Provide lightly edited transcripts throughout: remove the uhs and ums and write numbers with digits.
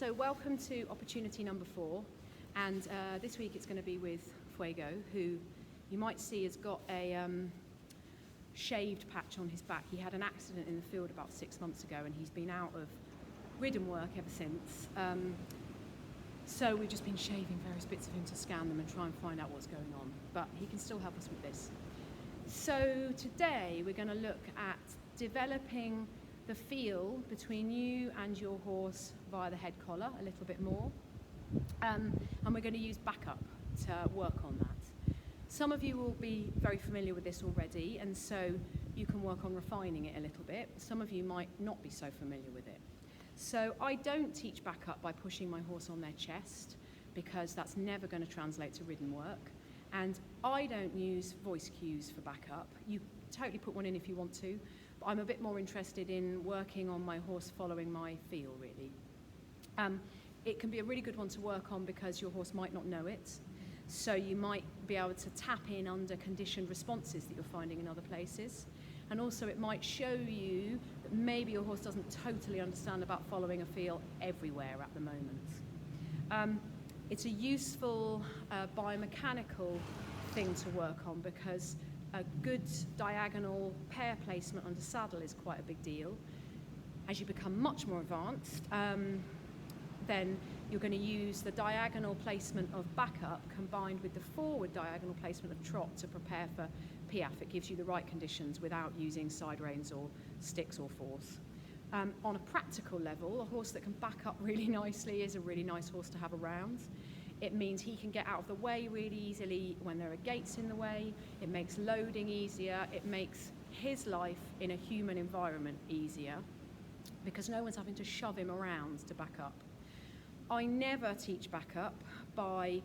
So welcome to opportunity number 4, and this week it's going to be with Fuego, who you might see has got a shaved patch on his back. He had an accident in the field about 6 months ago, and he's been out of ridden work ever since. So we've just been shaving various bits of him to scan them and try and find out what's going on, but he can still help us with this. So today we're going to look at developing the feel between you and your horse via the head collar a little bit more, and we're going to use backup to work on that. Some of you will be very familiar with this already, and so you can work on refining it a little bit. Some of you might not be so familiar with it. So I don't teach backup by pushing my horse on their chest, because that's never going to translate to ridden work. And I don't use voice cues for backup. You totally put one in if you want to, but I'm a bit more interested in working on my horse following my feel, really. It can be a really good one to work on because your horse might not know it. So you might be able to tap in under conditioned responses that you're finding in other places. And also it might show you that maybe your horse doesn't totally understand about following a feel everywhere at the moment. It's a useful biomechanical thing to work on, because a good diagonal pair placement under saddle is quite a big deal. As you become much more advanced, then you're going to use the diagonal placement of backup combined with the forward diagonal placement of trot to prepare for piaffe. It gives you the right conditions without using side reins or sticks or force. On a practical level, a horse that can back up really nicely is a really nice horse to have around. It means he can get out of the way really easily when there are gates in the way. It makes loading easier. It makes his life in a human environment easier, because no one's having to shove him around to back up. I never teach backup by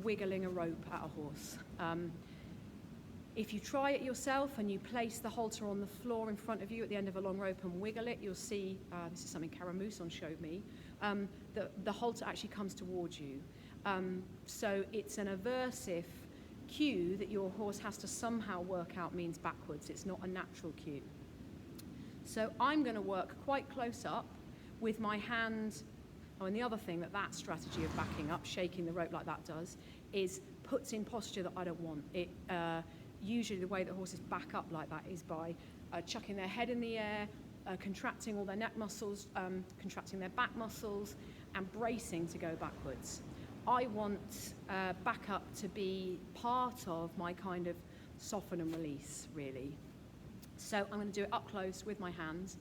wiggling a rope at a horse. If you try it yourself and you place the halter on the floor in front of you at the end of a long rope and wiggle it, you'll see, this is something Caramousson showed me, the halter actually comes towards you. So it's an aversive cue that your horse has to somehow work out means backwards. It's not a natural cue. So I'm going to work quite close up with my hand. Oh, and the other thing that strategy of backing up, shaking the rope like that does, is puts in posture that I don't want. Usually the way that horses back up like that is by chucking their head in the air, contracting all their neck muscles, contracting their back muscles, and bracing to go backwards. I want backup to be part of my kind of soften and release, really. So I'm going to do it up close with my hands.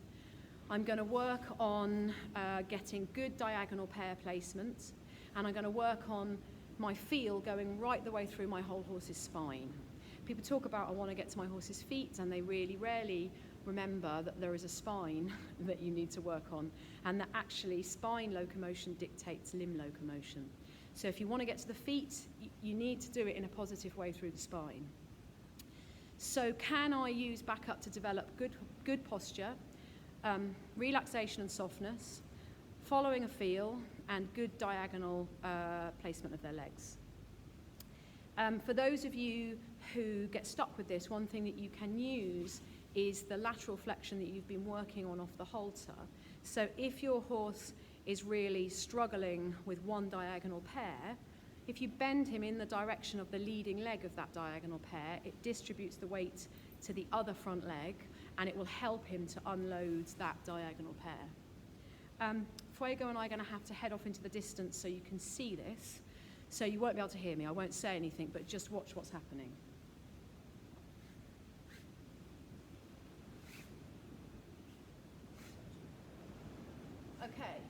I'm going to work on getting good diagonal pair placement, and I'm going to work on my feel going right the way through my whole horse's spine. People talk about, I want to get to my horse's feet, and they really rarely remember that there is a spine that you need to work on, and that actually spine locomotion dictates limb locomotion. So if you want to get to the feet, you need to do it in a positive way through the spine. So can I use backup to develop good posture, relaxation and softness, following a feel, and good diagonal placement of their legs? For those of you who get stuck with this, one thing that you can use is the lateral flexion that you've been working on off the halter. So if your horse is really struggling with one diagonal pair, if you bend him in the direction of the leading leg of that diagonal pair, it distributes the weight to the other front leg, and it will help him to unload that diagonal pair. Fuego and I are going to have to head off into the distance so you can see this. So you won't be able to hear me. I won't say anything, but just watch what's happening. Okay.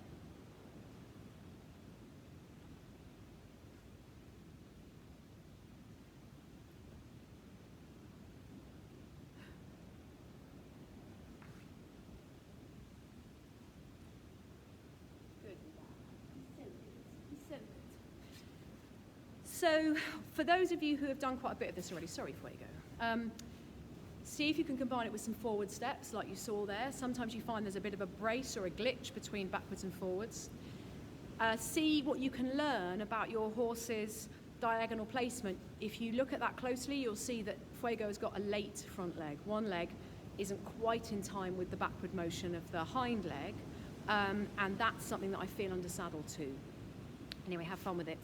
So for those of you who have done quite a bit of this already, sorry, Fuego, see if you can combine it with some forward steps like you saw there. Sometimes you find there's a bit of a brace or a glitch between backwards and forwards. See what you can learn about your horse's diagonal placement. If you look at that closely, you'll see that Fuego has got a late front leg. One leg isn't quite in time with the backward motion of the hind leg, And that's something that I feel under saddle too. Anyway, have fun with it.